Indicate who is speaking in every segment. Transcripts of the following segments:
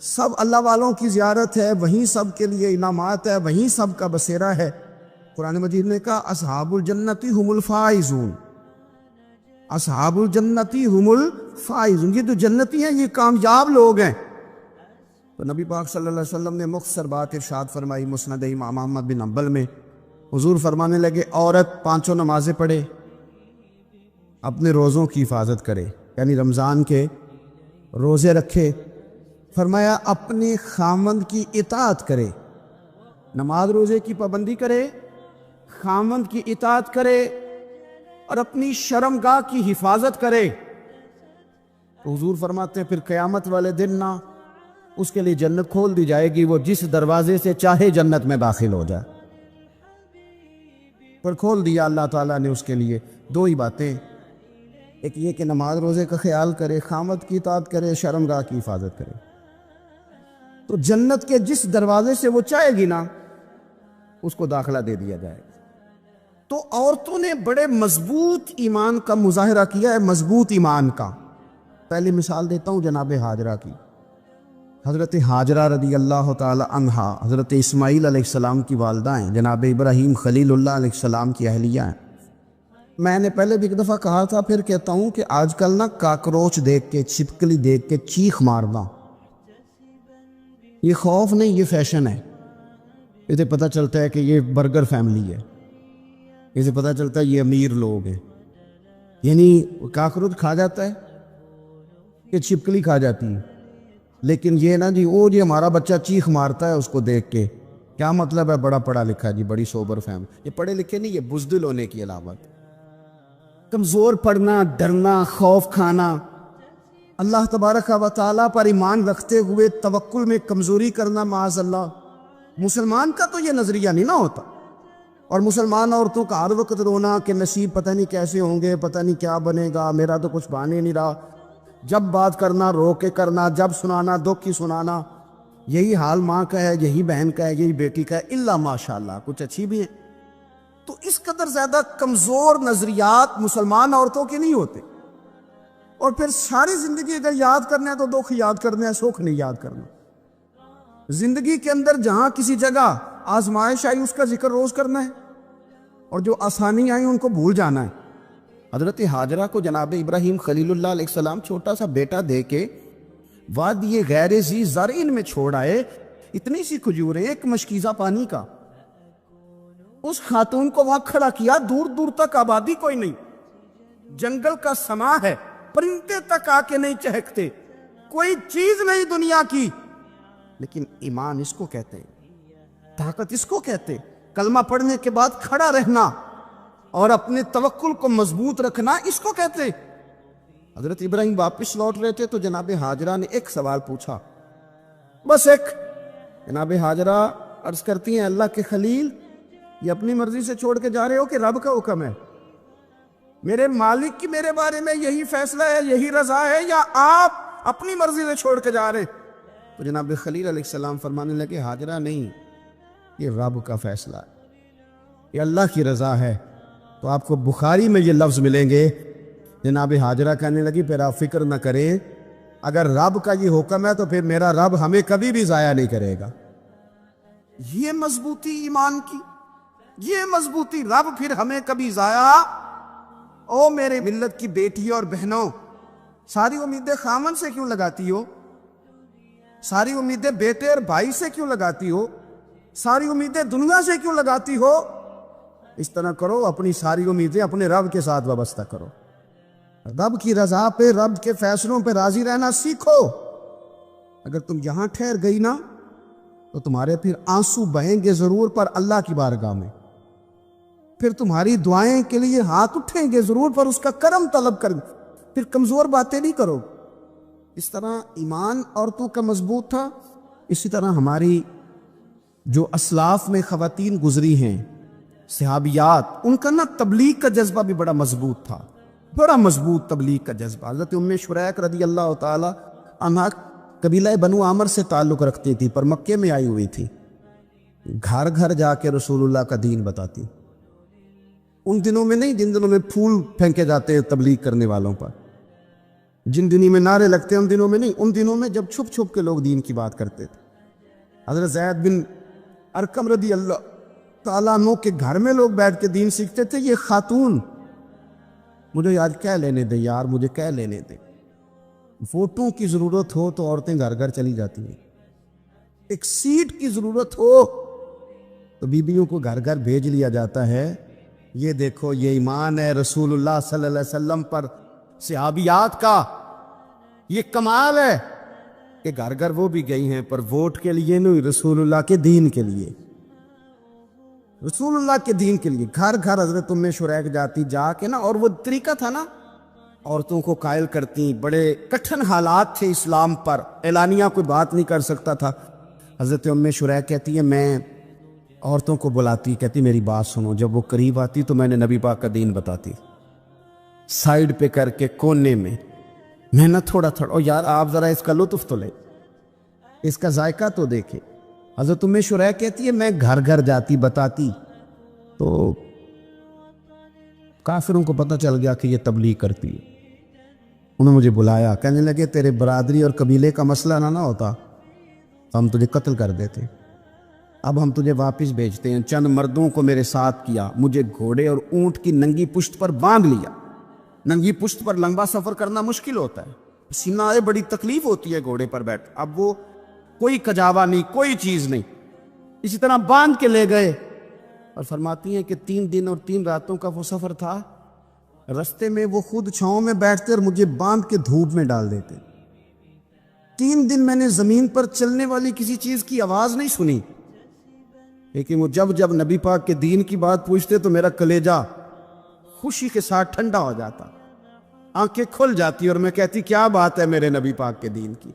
Speaker 1: سب اللہ والوں کی زیارت ہے، وہیں سب کے لیے انعامات ہے، وہیں سب کا بسیرا ہے۔ قرآن مجید نے کہا اصحاب الجنتی ہم الفائزون، اصحاب الجنتی ہم الفائزون، یہ جو جنتی ہیں یہ کامیاب لوگ ہیں۔ تو نبی پاک صلی اللہ علیہ وسلم نے مختصر بات ارشاد فرمائی مسند امام احمد بن حنبل میں۔ حضور فرمانے لگے عورت 5 نمازیں پڑھے، اپنے روزوں کی حفاظت کرے، یعنی رمضان کے روزے رکھے، فرمایا اپنے خامند کی اطاعت کرے، نماز روزے کی پابندی کرے، خامند کی اطاعت کرے اور اپنی شرمگاہ کی حفاظت کرے۔ تو حضور فرماتے ہیں پھر قیامت والے دن نہ اس کے لیے جنت کھول دی جائے گی، وہ جس دروازے سے چاہے جنت میں داخل ہو جائے، پر کھول دیا اللہ تعالیٰ نے اس کے لیے 2 ہی باتیں، ایک یہ کہ نماز روزے کا خیال کرے، خامد کی اطاعت کرے، شرمگاہ کی حفاظت کرے، تو جنت کے جس دروازے سے وہ چاہے گی نا اس کو داخلہ دے دیا جائے گا۔ تو عورتوں نے بڑے مضبوط ایمان کا مظاہرہ کیا ہے، مضبوط ایمان کا۔ پہلی مثال دیتا ہوں جناب ہاجرہ کی۔ حضرت ہاجرہ رضی اللہ تعالی عنہا حضرت اسماعیل علیہ السلام کی والدہ ہیں، جناب ابراہیم خلیل اللہ علیہ السلام کی اہلیہ ہیں۔ میں نے پہلے بھی ایک دفعہ کہا تھا، پھر کہتا ہوں کہ آج کل نا کاکروچ دیکھ کے، چھپکلی دیکھ کے چیخ مارنا یہ خوف نہیں، یہ فیشن ہے۔ اسے پتہ چلتا ہے کہ یہ برگر فیملی ہے، اسے پتہ چلتا ہے یہ امیر لوگ ہیں، یعنی کاکروچ کھا جاتا ہے کہ چھپکلی کھا جاتی ہے، لیکن یہ نا جی وہ جی ہمارا بچہ چیخ مارتا ہے اس کو دیکھ کے، کیا مطلب ہے بڑا پڑھا لکھا جی، بڑی سوبر فیملی۔ یہ پڑھے لکھے نہیں، یہ بزدل ہونے کی علامت، کمزور پڑنا، ڈرنا، خوف کھانا، اللہ تبارک و تعالیٰ پر ایمان رکھتے ہوئے توکل میں کمزوری کرنا، معاذ اللہ۔ مسلمان کا تو یہ نظریہ نہیں نہ ہوتا، اور مسلمان عورتوں کا ہر وقت رونا کہ نصیب پتہ نہیں کیسے ہوں گے، پتہ نہیں کیا بنے گا، میرا تو کچھ بانے نہیں رہا، جب بات کرنا رو کے کرنا، جب سنانا دکھ کی سنانا۔ یہی حال ماں کا ہے، یہی بہن کا ہے، یہی بیٹی کا ہے، الا ماشاءاللہ کچھ اچھی بھی ہیں۔ تو اس قدر زیادہ کمزور نظریات مسلمان عورتوں کے نہیں ہوتے، اور پھر ساری زندگی اگر یاد کرنا ہے تو دکھ یاد کرنا ہے، سکھ نہیں یاد کرنا۔ زندگی کے اندر جہاں کسی جگہ آزمائش آئی اس کا ذکر روز کرنا ہے، اور جو آسانی آئی ان کو بھول جانا ہے۔ حضرت ہاجرہ کو جناب ابراہیم خلیل اللہ علیہ السلام چھوٹا سا بیٹا دے کے وادی غیر ذی زرعین میں چھوڑ آئے، اتنی سی کھجوریں، ایک مشکیزہ پانی کا، اس خاتون کو وہاں کھڑا کیا، دور دور تک آبادی کوئی نہیں، جنگل کا سما ہے، پرندے تک آ کے نہیں چہکتے، کوئی چیز نہیں دنیا کی، لیکن ایمان اس کو کہتے ہیں، طاقت اس کو کہتے ہیں، کلمہ پڑھنے کے بعد کھڑا رہنا اور اپنے توکل کو مضبوط رکھنا اس کو کہتے ہیں۔ حضرت ابراہیم واپس لوٹ رہے تھے تو جناب ہاجرہ نے ایک سوال پوچھا، بس ایک۔ جناب ہاجرہ عرض کرتی ہیں اللہ کے خلیل، یہ اپنی مرضی سے چھوڑ کے جا رہے ہو کہ رب کا حکم ہے؟ میرے مالک کی میرے بارے میں یہی فیصلہ ہے، یہی رضا ہے، یا آپ اپنی مرضی سے چھوڑ کے جا رہے؟ تو جناب خلیل علیہ السلام فرمانے لگے ہاجرہ نہیں، یہ رب کا فیصلہ ہے، یہ اللہ کی رضا ہے۔ تو آپ کو بخاری میں یہ لفظ ملیں گے، جناب ہاجرہ کہنے لگی پھر آپ فکر نہ کریں، اگر رب کا یہ حکم ہے تو پھر میرا رب ہمیں کبھی بھی ضائع نہیں کرے گا۔ یہ مضبوطی ایمان کی، یہ مضبوطی، رب پھر ہمیں کبھی ضائع۔ او میرے ملت کی بیٹیوں اور بہنوں، ساری امیدیں خامن سے کیوں لگاتی ہو؟ ساری امیدیں بیٹے اور بھائی سے کیوں لگاتی ہو؟ ساری امیدیں دنیا سے کیوں لگاتی ہو؟ اس طرح کرو، اپنی ساری امیدیں اپنے رب کے ساتھ وابستہ کرو، رب کی رضا پہ، رب کے فیصلوں پہ راضی رہنا سیکھو۔ اگر تم یہاں ٹھہر گئی نا تو تمہارے پھر آنسو بہیں گے ضرور، پر اللہ کی بارگاہ میں پھر تمہاری دعائیں کے لیے ہاتھ اٹھیں گے ضرور، پر اس کا کرم طلب کر، پھر کمزور باتیں نہیں کرو۔ اس طرح ایمان عورتوں کا مضبوط تھا۔ اسی طرح ہماری جو اسلاف میں خواتین گزری ہیں، صحابیات، ان کا نا تبلیغ کا جذبہ بھی بڑا مضبوط تھا، بڑا مضبوط تبلیغ کا جذبہ۔ حضرت ام شریک رضی اللہ تعالی عنہا قبیلہ بنو عامر سے تعلق رکھتی تھی، پر مکے میں آئی ہوئی تھی، گھر گھر جا کے رسول اللہ کا دین بتاتی، ان دنوں میں نہیں جن دنوں میں پھول پھینکے جاتے ہیں تبلیغ کرنے والوں پر، جن دنوں میں نعرے لگتے ہیں ان دنوں میں نہیں، ان دنوں میں جب چھپ چھپ کے لوگ دین کی بات کرتے تھے۔ حضرت زید بن ارقم رضی اللہ تعالیٰ عنہ کے گھر میں لوگ بیٹھ کے دین سیکھتے تھے۔ یہ خاتون، مجھے آج کہہ لینے دے یار، مجھے کہہ لینے دے، ووٹوں کی ضرورت ہو تو عورتیں گھر گھر چلی جاتی ہیں، ایک سیٹ کی ضرورت ہو تو بیویوں کو گھر گھر بھیج لیا جاتا ہے۔ یہ دیکھو، یہ ایمان ہے رسول اللہ صلی اللہ علیہ وسلم پر، صحابیات کا یہ کمال ہے کہ گھر گھر وہ بھی گئی ہیں، پر ووٹ کے لیے نہیں، رسول اللہ کے دین کے لیے، رسول اللہ کے دین کے لیے گھر گھر حضرت ام شریک جاتی، جا کے نا، اور وہ طریقہ تھا نا، عورتوں کو قائل کرتی، بڑے کٹھن حالات تھے اسلام پر، اعلانیہ کوئی بات نہیں کر سکتا تھا۔ حضرت ام شریک کہتی ہے میں عورتوں کو بلاتی، کہتی میری بات سنو، جب وہ قریب آتی تو میں نے نبی پاک کا دین بتاتی، سائیڈ پہ کر کے کونے میں نہ تھوڑا تھوڑا، او یار آپ ذرا اس کا لطف تو لے، اس کا ذائقہ تو دیکھے۔ حضرت ام شریک کہتی ہے میں گھر گھر جاتی بتاتی، تو کافروں کو پتہ چل گیا کہ یہ تبلیغ کرتی ہے۔ انہوں نے مجھے بلایا، کہنے لگے تیرے برادری اور قبیلے کا مسئلہ نہ ہوتا تو ہم تجھے قتل کر دیتے، اب ہم تجھے واپس بھیجتے ہیں۔ چند مردوں کو میرے ساتھ کیا، مجھے گھوڑے اور اونٹ کی ننگی پشت پر باندھ لیا۔ ننگی پشت پر لمبا سفر کرنا مشکل ہوتا ہے، پسینہ آئے، بڑی تکلیف ہوتی ہے گھوڑے پر بیٹھ، اب وہ کوئی کجاوا نہیں، کوئی چیز نہیں، اسی طرح باندھ کے لے گئے۔ اور فرماتی ہیں کہ 3 دن اور 3 راتوں کا وہ سفر تھا، رستے میں وہ خود چھاؤں میں بیٹھتے اور مجھے باندھ کے دھوپ میں ڈال دیتے۔ 3 دن میں نے زمین پر چلنے والی کسی چیز کی آواز نہیں سنی، لیکن وہ جب نبی پاک کے دین کی بات پوچھتے تو میرا کلیجہ خوشی کے ساتھ ٹھنڈا ہو جاتا، آنکھیں کھل جاتی، اور میں کہتی کیا بات ہے میرے نبی پاک کے دین کی۔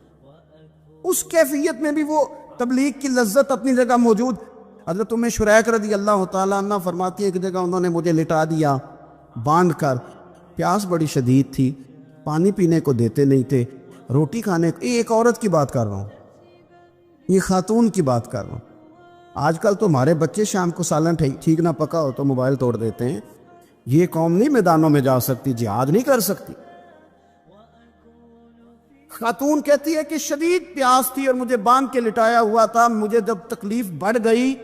Speaker 1: اس کیفیت میں بھی وہ تبلیغ کی لذت اپنی جگہ موجود۔ حضرت ام شریک رضی اللہ تعالیٰ عنہ فرماتی ہے ایک جگہ انہوں نے مجھے لٹا دیا باندھ کر، پیاس بڑی شدید تھی، پانی پینے کو دیتے نہیں تھے، روٹی کھانے کو، ایک عورت کی بات کر رہا ہوں، یہ خاتون کی بات کر رہا ہوں۔ آج کل تو ہمارے بچے شام کو سالن ٹھیک نہ پکا ہو تو موبائل توڑ دیتے ہیں، یہ قوم نہیں میدانوں میں جا سکتی، جہاد نہیں کر سکتی۔ خاتون کہتی ہے کہ شدید پیاس تھی اور مجھے باندھ کے لٹایا ہوا تھا، مجھے جب تکلیف بڑھ گئی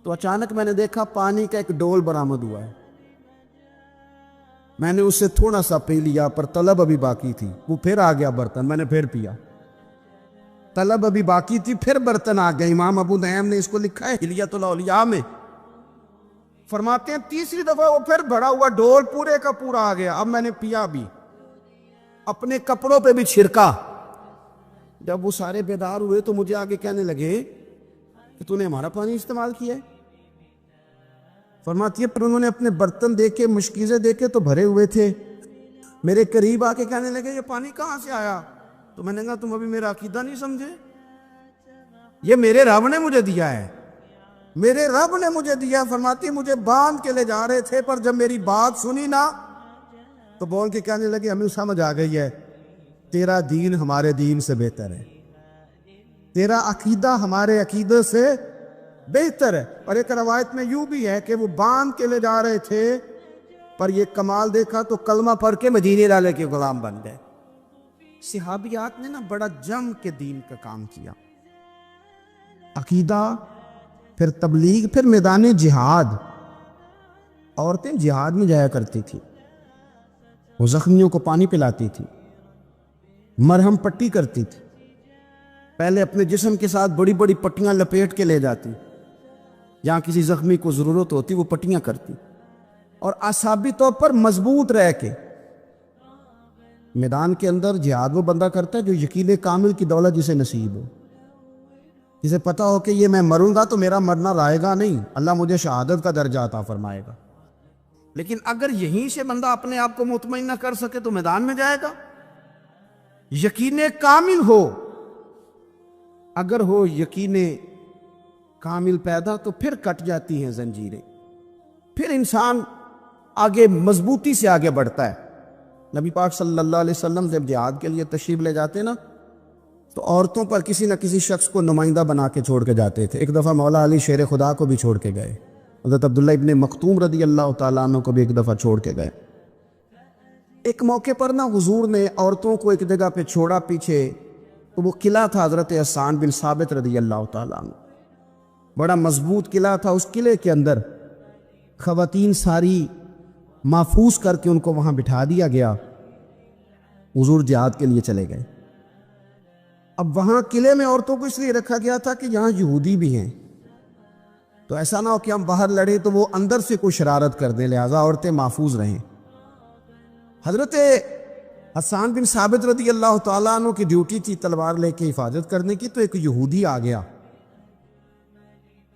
Speaker 1: تو اچانک میں نے دیکھا پانی کا ایک ڈول برآمد ہوا ہے، میں نے اس سے تھوڑا سا پی لیا، پر طلب ابھی باقی تھی، وہ پھر آ گیا برتن، میں نے پھر پیا، طلب ابھی باقی تھی، پھر برتن آ گئے۔ امام ابو نعیم نے اس کو لکھا ہے حلیۃ الاولیاء میں، فرماتے ہیں تیسری دفعہ وہ پھر بھرا ہوا ڈول پورے کا پورا آ گیا، اب میں نے پیا بھی، اپنے کپڑوں پہ بھی چھڑکا۔ جب وہ سارے بیدار ہوئے تو مجھے آگے کہنے لگے کہ تو نے ہمارا پانی استعمال کیا ہے؟ فرماتی ہے پر انہوں نے اپنے برتن دیکھے، مشکیزیں دیکھے تو بھرے ہوئے تھے، میرے قریب آ کے کہنے لگے یہ پانی کہاں سے آیا؟ تو میں نے کہا تم ابھی میرا عقیدہ نہیں سمجھے، یہ میرے رب نے مجھے دیا ہے، میرے رب نے مجھے دیا۔ فرماتی مجھے باندھ کے لے جا رہے تھے، پر جب میری بات سنی نا تو بول کے کہنے لگے ہمیں سمجھ آ گئی ہے، تیرا دین ہمارے دین سے بہتر ہے، تیرا عقیدہ ہمارے عقیدے سے بہتر ہے۔ اور ایک روایت میں یوں بھی ہے کہ وہ باندھ کے لے جا رہے تھے، پر یہ کمال دیکھا تو کلمہ پڑھ کے مدینے والے کے غلام بن گئے۔ صحابیات نے نا بڑا جم کے دین کا کام کیا، عقیدہ، پھر تبلیغ، پھر میدان جہاد۔ عورتیں جہاد میں جایا کرتی تھی، وہ زخمیوں کو پانی پلاتی تھی، مرہم پٹی کرتی تھی، پہلے اپنے جسم کے ساتھ بڑی بڑی پٹیاں لپیٹ کے لے جاتی، جہاں کسی زخمی کو ضرورت ہوتی وہ پٹیاں کرتی، اور اعصابی طور پر مضبوط رہ کے میدان کے اندر جہاد وہ بندہ کرتا ہے جو یقین کامل کی دولت جسے نصیب ہو، جسے پتا ہو کہ یہ میں مروں گا تو میرا مرنا رائے گا نہیں، اللہ مجھے شہادت کا درجہ عطا فرمائے گا۔ لیکن اگر یہیں سے بندہ اپنے آپ کو مطمئن نہ کر سکے تو میدان میں جائے گا۔ یقین کامل ہو، اگر ہو یقین کامل پیدا تو پھر کٹ جاتی ہیں زنجیریں، پھر انسان آگے مضبوطی سے آگے بڑھتا ہے۔ نبی پاک صلی اللہ علیہ وسلم جب جہاد کے لیے تشریف لے جاتے نا تو عورتوں پر کسی نہ کسی شخص کو نمائندہ بنا کے چھوڑ کے جاتے تھے۔ ایک دفعہ مولا علی شیر خدا کو بھی چھوڑ کے گئے، حضرت عبداللہ ابن مکتوم رضی اللہ تعالیٰ عنہ کو بھی ایک دفعہ چھوڑ کے گئے۔ ایک موقع پر نا حضور نے عورتوں کو ایک جگہ پہ چھوڑا پیچھے، تو وہ قلعہ تھا حضرت حسان بن ثابت رضی اللہ تعالیٰ عنہ، بڑا مضبوط قلعہ تھا۔ اس قلعے کے اندر خواتین ساری محفوظ کر کے ان کو وہاں بٹھا دیا گیا۔ حضور جہاد کے لیے چلے گئے۔ اب وہاں قلعے میں عورتوں کو اس لیے رکھا گیا تھا کہ یہاں یہودی بھی ہیں، تو ایسا نہ ہو کہ ہم باہر لڑیں تو وہ اندر سے کوئی شرارت کر دیں، لہٰذا عورتیں محفوظ رہیں۔ حضرت حسان بن ثابت رضی اللہ تعالیٰ عنہ کی ڈیوٹی تھی تلوار لے کے حفاظت کرنے کی، تو ایک یہودی آ گیا،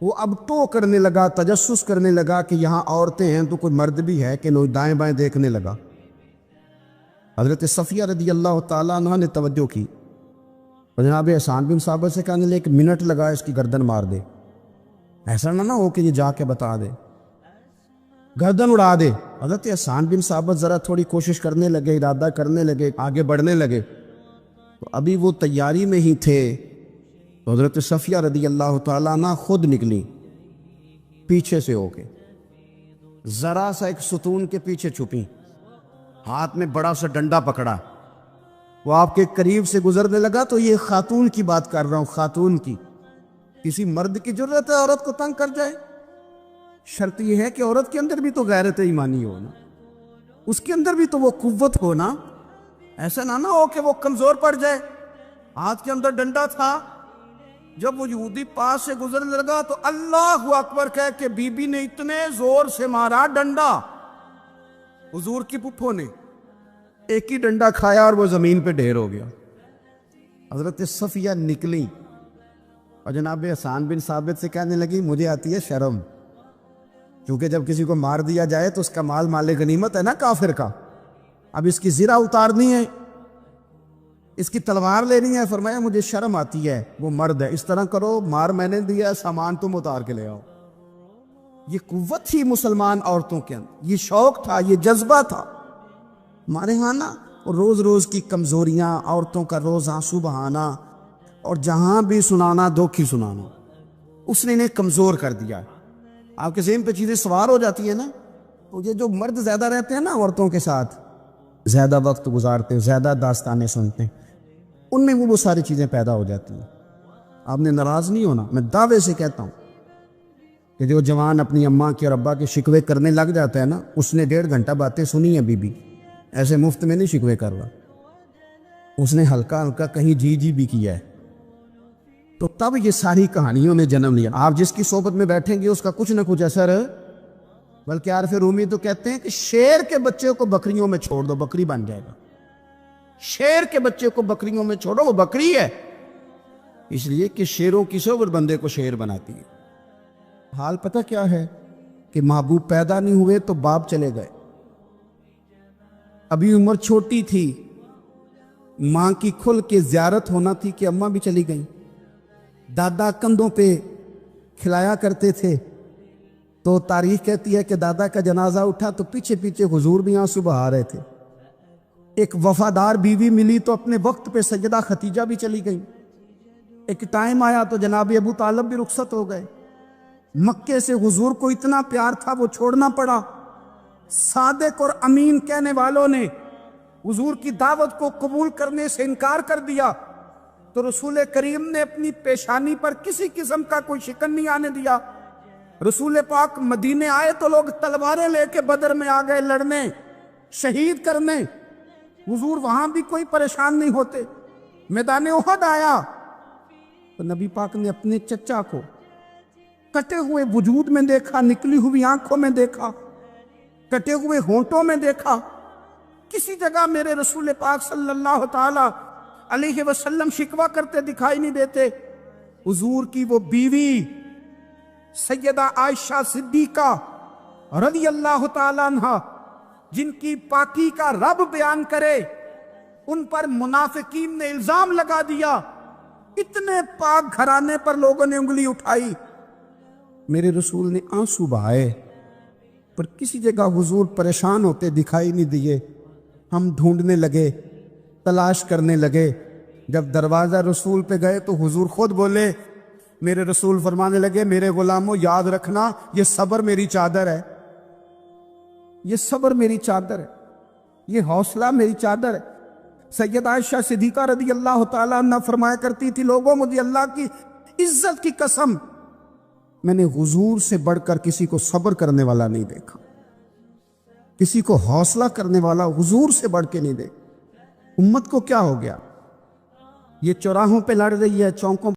Speaker 1: وہ اب ٹو کرنے لگا، تجسس کرنے لگا کہ یہاں عورتیں ہیں تو کوئی مرد بھی ہے کہ نہیں، دائیں بائیں دیکھنے لگا۔ حضرت صفیہ رضی اللہ تعالیٰ عنہ نے توجہ کی، جناب حسان بن ثابت سے کہنے لے 1 منٹ لگا اس کی گردن مار دے، ایسا نہ ہو کہ یہ جا کے بتا دے، گردن اڑا دے۔ حضرت حسان بن ثابت ذرا تھوڑی کوشش کرنے لگے، ارادہ کرنے لگے، آگے بڑھنے لگے، تو ابھی وہ تیاری میں ہی تھے تو حضرت صفیہ رضی اللہ تعالیٰ عنہ خود نکلی پیچھے سے ہو کے، ذرا سا ایک ستون کے پیچھے چھپی، ہاتھ میں بڑا سا ڈنڈا پکڑا، وہ آپ کے قریب سے گزرنے لگا۔ تو یہ خاتون کی بات کر رہا ہوں، خاتون کی، کسی مرد کی ضرورت ہے عورت کو تنگ کر جائے؟ شرط یہ ہے کہ عورت کے اندر بھی تو غیرت ایمانی ہو نا، اس کے اندر بھی تو وہ قوت ہو نا، ایسا نہ ہو کہ وہ کمزور پڑ جائے۔ ہاتھ کے اندر ڈنڈا تھا، جب وہ یہودی پاس سے گزرنے لگا تو اللہ اکبر کہہ کے بی بی نے اتنے زور سے مارا ڈنڈا، حضور کی پھپھو نے ایک ہی ڈنڈا کھایا اور وہ زمین پہ ڈھیر ہو گیا۔ حضرت صفیہ نکلی اور جناب حسان بن ثابت سے کہنے لگی مجھے آتی ہے شرم، کیونکہ جب کسی کو مار دیا جائے تو اس کا مال مال غنیمت ہے نا کافر کا، اب اس کی زرہ اتارنی ہے، اس کی تلوار لینی ہے۔ فرمایا مجھے شرم آتی ہے، وہ مرد ہے، اس طرح کرو، مار میں نے دیا، سامان تم اتار کے لے آؤ۔ یہ قوت تھی مسلمان عورتوں کے اندر، یہ شوق تھا، یہ جذبہ تھا۔ ہمارے ہاں نا روز روز کی کمزوریاں، عورتوں کا روز آنسو بہانا اور جہاں بھی سنانا دکھ ہی سنانا، اس نے انہیں کمزور کر دیا۔ آپ کے ذہن پہ چیزیں سوار ہو جاتی ہیں نا، تو یہ جو مرد زیادہ رہتے ہیں نا عورتوں کے ساتھ، زیادہ وقت گزارتے ہیں، زیادہ داستانیں سنتے ہیں، ان میں وہ ساری چیزیں پیدا ہو جاتی ہیں۔ آپ نے ناراض نہیں ہونا، میں دعوے سے کہتا ہوں کہ جو جوان اپنی اماں کے اور ابا کے شکوے کرنے لگ جاتا ہے نا، اس نے 1.5 گھنٹہ باتیں سنی ہیں، بی بی ایسے مفت میں نہیں شکوے کر رہا، اس نے ہلکا ہلکا کہیں جی جی بھی کیا ہے، تو تب یہ ساری کہانیوں نے جنم لیا۔ آپ جس کی صحبت میں بیٹھیں گے اس کا کچھ نہ کچھ اثر، بلکہ عارف رومی تو کہتے ہیں کہ شیر کے بچے کو بکریوں میں چھوڑ دو، بکری بن جائے گا۔ شیر کے بچے کو بکریوں میں چھوڑو، وہ بکری ہے، اس لیے کہ شیروں کی صحبت بندے کو شیر بناتی ہے۔ حال پتہ کیا ہے کہ محبوب پیدا نہیں ہوئے تو باپ چلے گئے، ابھی عمر چھوٹی تھی، ماں کی کھل کے زیارت ہونا تھی کہ اماں بھی چلی گئیں، دادا کندھوں پہ کھلایا کرتے تھے، تو تاریخ کہتی ہے کہ دادا کا جنازہ اٹھا تو پیچھے پیچھے حضور بھی آنسو بہا رہے تھے۔ ایک وفادار بیوی ملی تو اپنے وقت پہ سیدہ ختیجہ بھی چلی گئیں، ایک ٹائم آیا تو جناب ابو طالب بھی رخصت ہو گئے۔ مکے سے حضور کو اتنا پیار تھا وہ چھوڑنا پڑا۔ صادق اور امین کہنے والوں نے حضور کی دعوت کو قبول کرنے سے انکار کر دیا، تو رسول کریم نے اپنی پیشانی پر کسی قسم کا کوئی شکن نہیں آنے دیا۔ رسول پاک مدینے آئے تو لوگ تلواریں لے کے بدر میں آ گئے لڑنے، شہید کرنے، حضور وہاں بھی کوئی پریشان نہیں ہوتے۔ میدان احد آیا تو نبی پاک نے اپنے چچا کو کٹے ہوئے وجود میں دیکھا، نکلی ہوئی آنکھوں میں دیکھا، کٹے ہوئے ہونٹوں میں دیکھا، کسی جگہ میرے رسول پاک صلی اللہ تعالی علیہ وسلم شکوہ کرتے دکھائی نہیں دیتے۔ حضور کی وہ بیوی سیدہ عائشہ صدیقہ رضی اللہ تعالی عنہ، جن کی پاکی کا رب بیان کرے، ان پر منافقین نے الزام لگا دیا، اتنے پاک گھرانے پر لوگوں نے انگلی اٹھائی، میرے رسول نے آنسو بہائے، پر کسی جگہ حضور پریشان ہوتے دکھائی نہیں دیے۔ ہم ڈھونڈنے لگے، تلاش کرنے لگے، جب دروازہ رسول پہ گئے تو حضور خود بولے، میرے رسول فرمانے لگے میرے غلاموں یاد رکھنا یہ صبر میری چادر ہے، یہ صبر میری چادر ہے۔ یہ حوصلہ میری چادر ہے۔ سیدہ عائشہ صدیقہ رضی اللہ تعالیٰ عنہ فرمایا کرتی تھی، لوگوں مجھے اللہ کی عزت کی قسم میں نے حضور سے بڑھ کر کسی کو صبر کرنے والا نہیں دیکھا، کسی کو حوصلہ کرنے والا حضور سے بڑھ کے نہیں دیکھا۔ امت کو کیا ہو گیا؟ یہ چوراہوں پہ لڑ رہی ہے، چوکوں